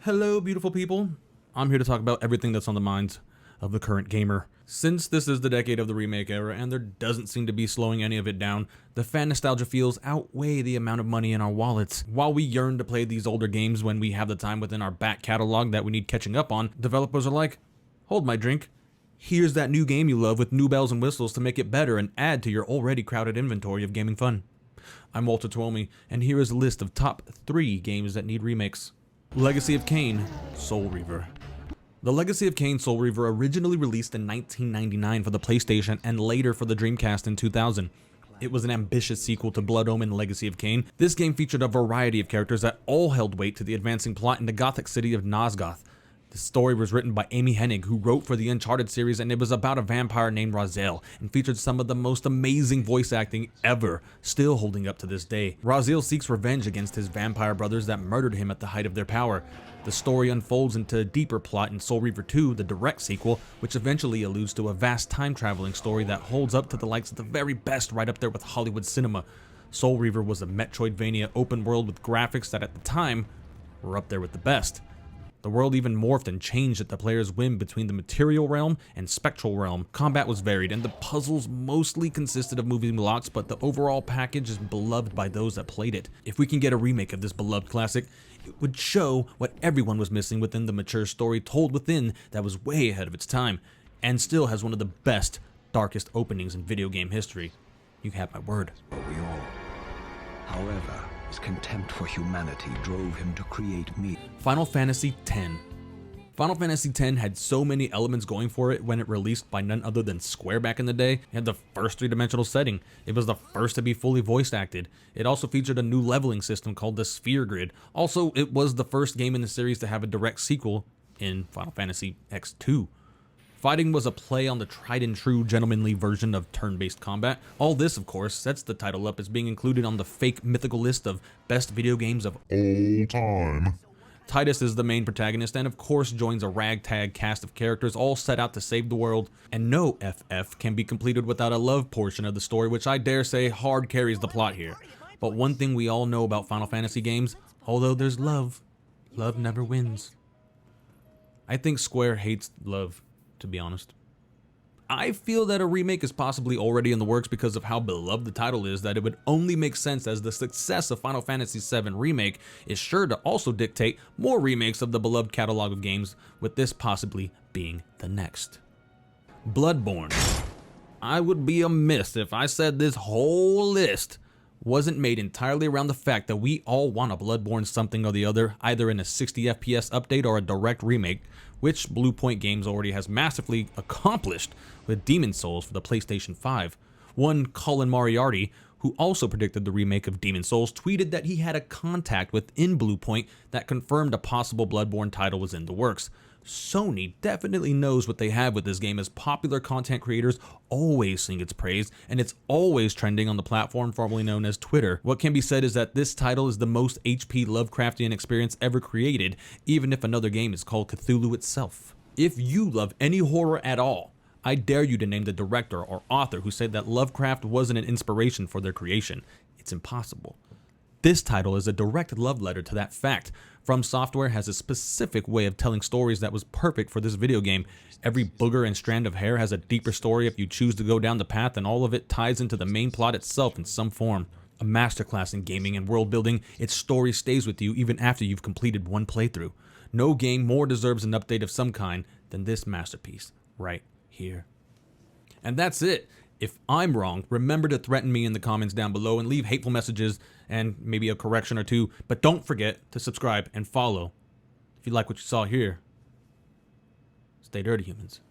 Hello, beautiful people. I'm here to talk about everything that's on the minds of the current gamer. Since this is the decade of the remake era, and there doesn't seem to be slowing any of it down, the fan nostalgia feels outweigh the amount of money in our wallets. While we yearn to play these older games when we have the time within our back catalog that we need catching up on, developers are like, hold my drink. Here's that new game you love with new bells and whistles to make it better and add to your already crowded inventory of gaming fun. I'm Walter Twomey, and here is a list of top 3 games that need remakes. Legacy of Kain, Soul Reaver. The Legacy of Kain Soul Reaver originally released in 1999 for the PlayStation and later for the Dreamcast in 2000. It was an ambitious sequel to Blood Omen Legacy of Kain. This game featured a variety of characters that all held weight to the advancing plot in the gothic city of Nosgoth. The story was written by Amy Hennig, who wrote for the Uncharted series, and it was about a vampire named Raziel, and featured some of the most amazing voice acting ever, still holding up to this day. Raziel seeks revenge against his vampire brothers that murdered him at the height of their power. The story unfolds into a deeper plot in Soul Reaver 2, the direct sequel, which eventually alludes to a vast time-traveling story that holds up to the likes of the very best right up there with Hollywood cinema. Soul Reaver was a Metroidvania open world with graphics that at the time were up there with the best. The world even morphed and changed at the player's whim between the material realm and spectral realm. Combat was varied, and the puzzles mostly consisted of moving blocks, but the overall package is beloved by those that played it. If we can get a remake of this beloved classic, it would show what everyone was missing within the mature story told within that was way ahead of its time, and still has one of the best, darkest openings in video game history. You have my word. We all. However, his contempt for humanity drove him to create me. Final Fantasy X. Final Fantasy X had so many elements going for it when it released by none other than Square back in the day. It had the first 3-dimensional setting. It was the first to be fully voice acted. It also featured a new leveling system called the Sphere Grid. Also, it was the first game in the series to have a direct sequel in Final Fantasy X2. Fighting was a play on the tried and true gentlemanly version of turn-based combat. All this, of course, sets the title up as being included on the fake mythical list of best video games of all time. Tidus is the main protagonist and of course joins a ragtag cast of characters all set out to save the world, and no FF can be completed without a love portion of the story, which I dare say hard carries the plot here. But one thing we all know about Final Fantasy games, although there's love, love never wins. I think Square hates love, to be honest. I feel that a remake is possibly already in the works because of how beloved the title is, that it would only make sense as the success of Final Fantasy VII Remake is sure to also dictate more remakes of the beloved catalog of games, with this possibly being the next. Bloodborne. I would be amiss if I said this whole list wasn't made entirely around the fact that we all want a Bloodborne something or the other, either in a 60 FPS update or a direct remake, which Bluepoint Games already has massively accomplished with Demon's Souls for the PlayStation 5. One Colin Moriarty, who also predicted the remake of Demon's Souls, tweeted that he had a contact within Bluepoint that confirmed a possible Bloodborne title was in the works. Sony definitely knows what they have with this game, as popular content creators always sing its praise, and it's always trending on the platform formerly known as Twitter. What can be said is that this title is the most HP Lovecraftian experience ever created, even if another game is called Cthulhu itself. If you love any horror at all, I dare you to name the director or author who said that Lovecraft wasn't an inspiration for their creation. It's impossible. This title is a direct love letter to that fact. From Software has a specific way of telling stories that was perfect for this video game. Every booger and strand of hair has a deeper story if you choose to go down the path, and all of it ties into the main plot itself in some form. A masterclass in gaming and world building, its story stays with you even after you've completed one playthrough. No game more deserves an update of some kind than this masterpiece right here. And that's it. If I'm wrong, remember to threaten me in the comments down below and leave hateful messages and maybe a correction or two, but don't forget to subscribe and follow if you like what you saw here. Stay dirty, humans.